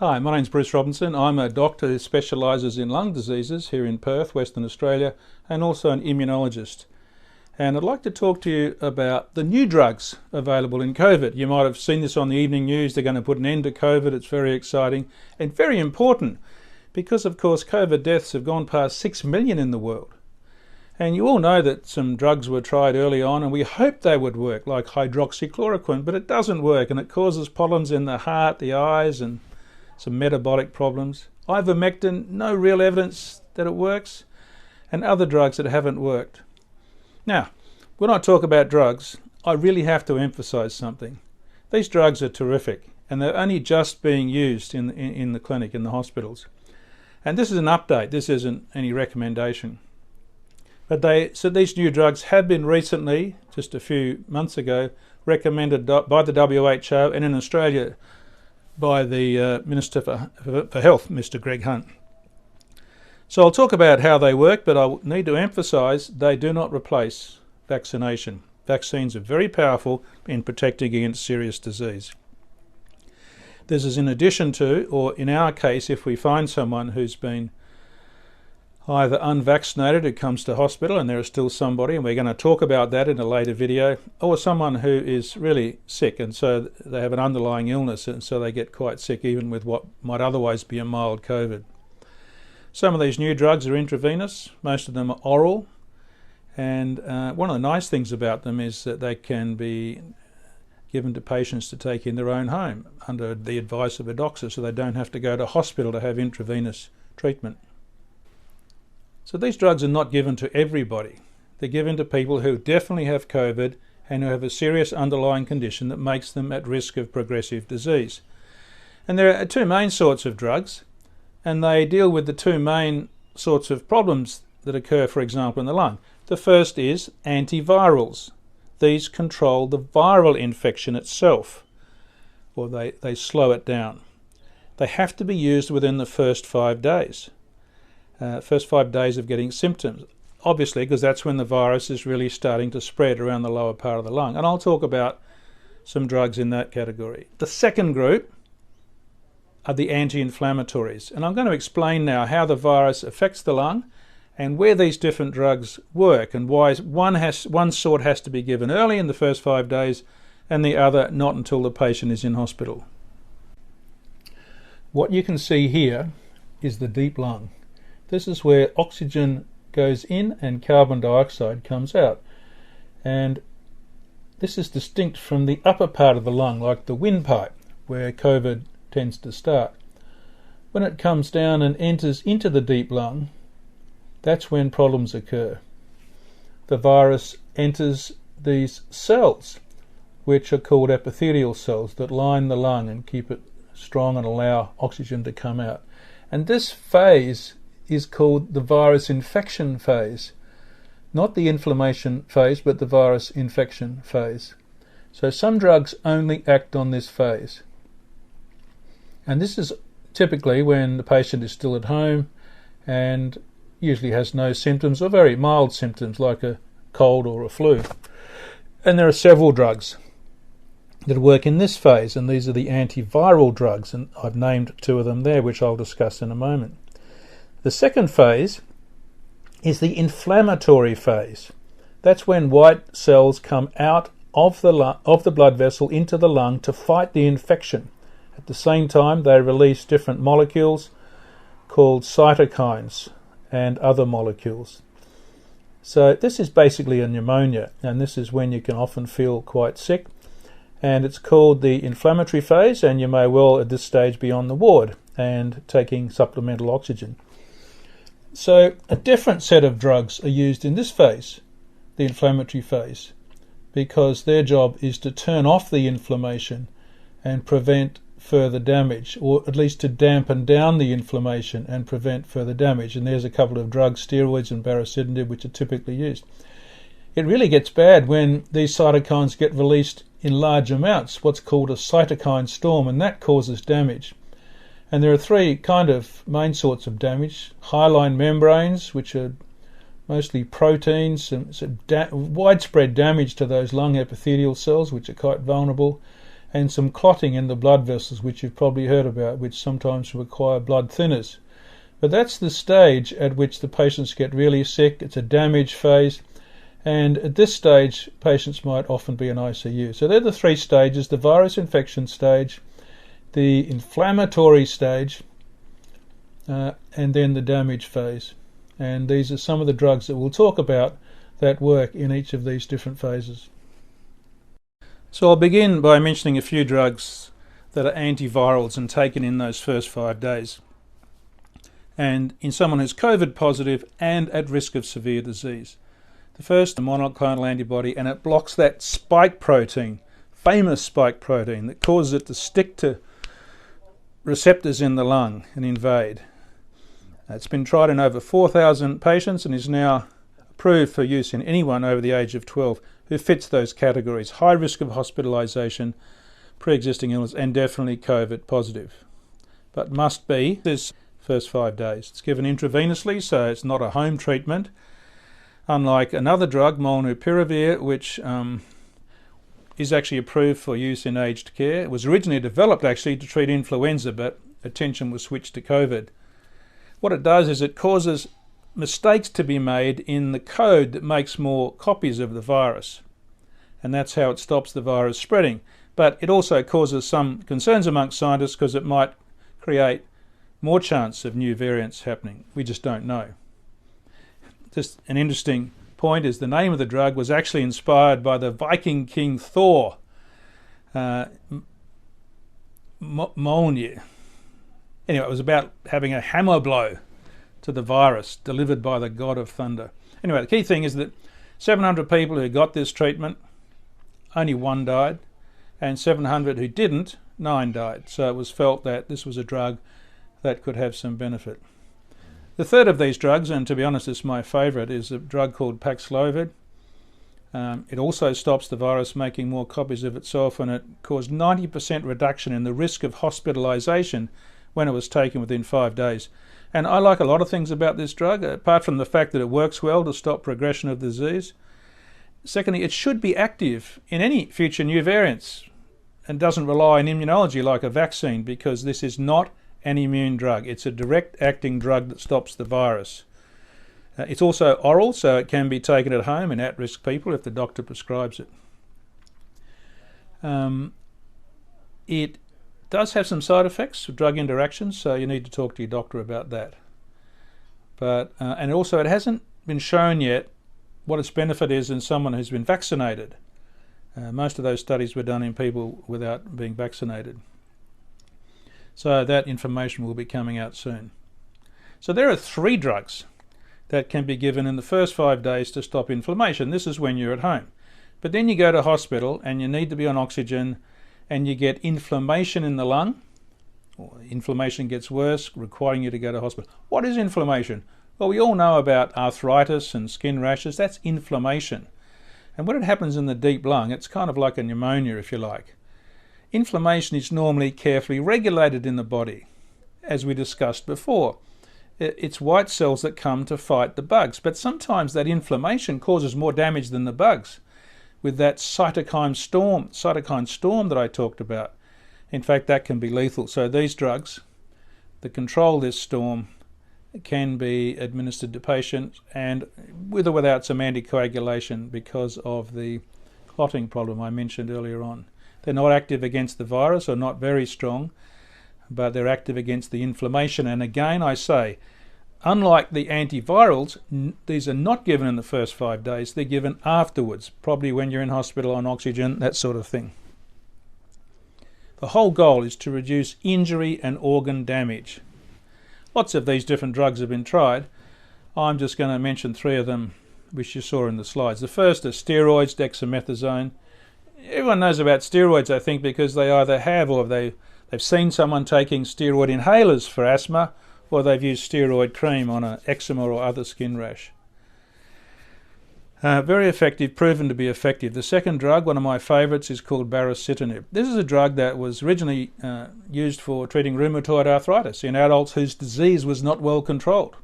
Hi, my name's Bruce Robinson. I'm a doctor who specialises in lung diseases here in Perth, Western Australia, and also an immunologist. And I'd like to talk to you about the new drugs available in COVID. You might have seen this on the evening news. They're going to put an end to COVID. It's very exciting and very important because, of course, COVID deaths have gone past 6 million in the world. And you all know that some drugs were tried early on and we hoped they would work, like hydroxychloroquine, but it doesn't work and it causes problems in the heart, the eyes, and some metabolic problems. Ivermectin, no real evidence that it works, and other drugs that haven't worked. Now, when I talk about drugs, I really have to emphasize something. These drugs are terrific, and they're only just being used in the clinic, in the hospitals. And this is an update, this isn't any recommendation. But these new drugs have been recently, just a few months ago, recommended by the WHO and in Australia by the Minister for Health, Mr. Greg Hunt. So I'll talk about how they work, but I need to emphasise they do not replace vaccination. Vaccines are very powerful in protecting against serious disease. This is in addition to, or in our case, if we find someone who's been either unvaccinated who comes to hospital, and there is still somebody, and we're going to talk about that in a later video, or someone who is really sick and so they have an underlying illness and so they get quite sick even with what might otherwise be a mild COVID. Some of these new drugs are intravenous, most of them are oral, and one of the nice things about them is that they can be given to patients to take in their own home under the advice of a doctor, so they don't have to go to hospital to have intravenous treatment. So these drugs are not given to everybody. They're given to people who definitely have COVID and who have a serious underlying condition that makes them at risk of progressive disease. And there are two main sorts of drugs, and they deal with the two main sorts of problems that occur, for example, in the lung. The first is antivirals. These control the viral infection itself, or they slow it down. They have to be used within the first 5 days. First 5 days of getting symptoms, obviously, because that's when the virus is really starting to spread around the lower part of the lung. And I'll talk about some drugs in that category. The second group are the anti-inflammatories. And I'm going to explain now how the virus affects the lung and where these different drugs work and why one sort has to be given early in the first 5 days and the other not until the patient is in hospital. What you can see here is the deep lung. This is where oxygen goes in and carbon dioxide comes out. And this is distinct from the upper part of the lung, like the windpipe, where COVID tends to start. When it comes down and enters into the deep lung, that's when problems occur. The virus enters these cells, which are called epithelial cells, that line the lung and keep it strong and allow oxygen to come out. And this phase is called the virus infection phase. Not the inflammation phase, but the virus infection phase. So some drugs only act on this phase. And this is typically when the patient is still at home and usually has no symptoms or very mild symptoms like a cold or a flu. And there are several drugs that work in this phase, and these are the antiviral drugs, and I've named two of them there, which I'll discuss in a moment. The second phase is the inflammatory phase. That's when white cells come out of the blood vessel into the lung to fight the infection. At the same time, they release different molecules called cytokines and other molecules. So this is basically a pneumonia, and this is when you can often feel quite sick. And it's called the inflammatory phase, and you may well at this stage be on the ward and taking supplemental oxygen. So a different set of drugs are used in this phase, the inflammatory phase, because their job is to turn off the inflammation and prevent further damage, or at least to dampen down the inflammation and prevent further damage. And there's a couple of drugs, steroids and baricitinib, which are typically used. It really gets bad when these cytokines get released in large amounts, what's called a cytokine storm, and that causes damage. And there are three kind of main sorts of damage. Hyaline membranes, which are mostly proteins, and widespread damage to those lung epithelial cells, which are quite vulnerable. and some clotting in the blood vessels, which you've probably heard about, which sometimes require blood thinners. But that's the stage at which the patients get really sick. It's a damage phase, and at this stage patients might often be in ICU. So they're the three stages: the virus infection stage, the inflammatory stage, and then the damage phase. And these are some of the drugs that we'll talk about that work in each of these different phases. So I'll begin by mentioning a few drugs that are antivirals and taken in those first 5 days, and in someone who's COVID positive and at risk of severe disease. The first, a monoclonal antibody, and it blocks that spike protein, famous spike protein, that causes it to stick to receptors in the lung and invade. It's been tried in over 4,000 patients and is now approved for use in anyone over the age of 12 who fits those categories: high risk of hospitalisation, pre-existing illness, and definitely COVID positive. But must be this first 5 days. It's given intravenously, so it's not a home treatment, unlike another drug, molnupiravir, which is actually approved for use in aged care. It was originally developed actually to treat influenza, but attention was switched to COVID. What it does is it causes mistakes to be made in the code that makes more copies of the virus, and that's how it stops the virus spreading. But it also causes some concerns amongst scientists because it might create more chance of new variants happening. We just don't know. Just an interesting point is the name of the drug was actually inspired by the Viking king Thor, Mjolnir. Anyway, it was about having a hammer blow to the virus delivered by the god of thunder. Anyway, the key thing is that 700 people who got this treatment, only 1 died, and 700 who didn't, 9 died. So it was felt that this was a drug that could have some benefit. The third of these drugs, and to be honest it's my favourite, is a drug called Paxlovid. It also stops the virus making more copies of itself, and it caused 90% reduction in the risk of hospitalisation when it was taken within 5 days. And I like a lot of things about this drug, apart from the fact that it works well to stop progression of the disease. Secondly, it should be active in any future new variants and doesn't rely on immunology like a vaccine, because this is not an immune drug. It's a direct acting drug that stops the virus. It's also oral, so it can be taken at home in at-risk people if the doctor prescribes it. It does have some side effects, drug interactions, so you need to talk to your doctor about that. But and also it hasn't been shown yet what its benefit is in someone who's been vaccinated. Most of those studies were done in people without being vaccinated. So that information will be coming out soon. So there are 3 drugs that can be given in the first 5 days to stop inflammation. This is when you're at home. But then you go to hospital and you need to be on oxygen, and you get inflammation in the lung, or inflammation gets worse, requiring you to go to hospital. What is inflammation? Well, we all know about arthritis and skin rashes. That's inflammation. And when it happens in the deep lung, it's kind of like a pneumonia, if you like. Inflammation is normally carefully regulated in the body, as we discussed before. It's white cells that come to fight the bugs, but sometimes that inflammation causes more damage than the bugs, with that cytokine storm that I talked about. In fact, that can be lethal. So these drugs that control this storm can be administered to patients, and with or without some anticoagulation, because of the clotting problem I mentioned earlier on. They're not active against the virus, or not very strong, but they're active against the inflammation. And again, I say, unlike the antivirals, these are not given in the first 5 days. They're given afterwards, probably when you're in hospital on oxygen, that sort of thing. The whole goal is to reduce injury and organ damage. Lots of these different drugs have been tried. I'm just going to mention 3 of them, which you saw in the slides. The first are steroids, dexamethasone. Everyone knows about steroids, I think, because they either have or they've seen someone taking steroid inhalers for asthma, or they've used steroid cream on an eczema or other skin rash. Very effective, proven to be effective. The second drug, one of my favourites, is called baricitinib. This is a drug that was originally used for treating rheumatoid arthritis in adults whose disease was not well controlled.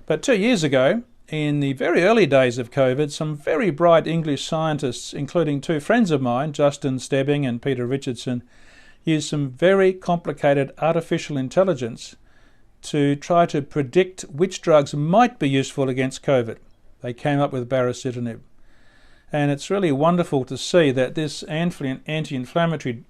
But 2 years ago, in the very early days of COVID, some very bright English scientists, including two friends of mine, Justin Stebbing and Peter Richardson, used some very complicated artificial intelligence to try to predict which drugs might be useful against COVID. They came up with baricitinib. And it's really wonderful to see that this anti-inflammatory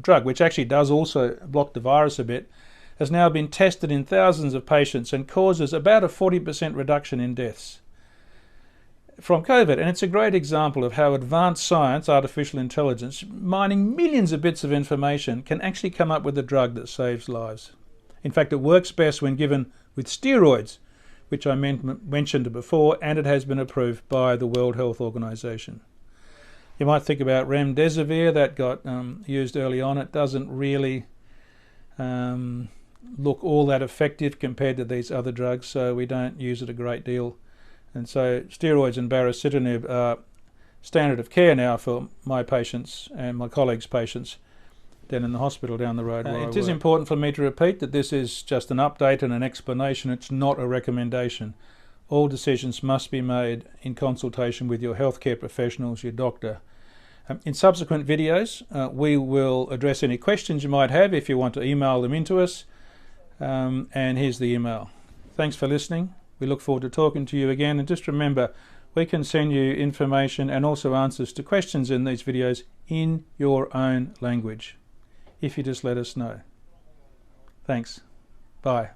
drug, which actually does also block the virus a bit, has now been tested in thousands of patients and causes about a 40% reduction in deaths from COVID. And it's a great example of how advanced science, artificial intelligence, mining millions of bits of information, can actually come up with a drug that saves lives. In fact, it works best when given with steroids, which I mentioned before, and it has been approved by the World Health Organization. You might think about remdesivir, that got used early on. It doesn't really look all that effective compared to these other drugs, so we don't use it a great deal. And so steroids and baricitinib are standard of care now for my patients and my colleagues' patients down in the hospital down the road. It is important for me to repeat that this is just an update and an explanation. It's not a recommendation. All decisions must be made in consultation with your healthcare professionals, your doctor. In subsequent videos, we will address any questions you might have if you want to email them into us. And here's the email. Thanks for listening. We look forward to talking to you again. And just remember, we can send you information and also answers to questions in these videos in your own language, if you just let us know. Thanks. Bye.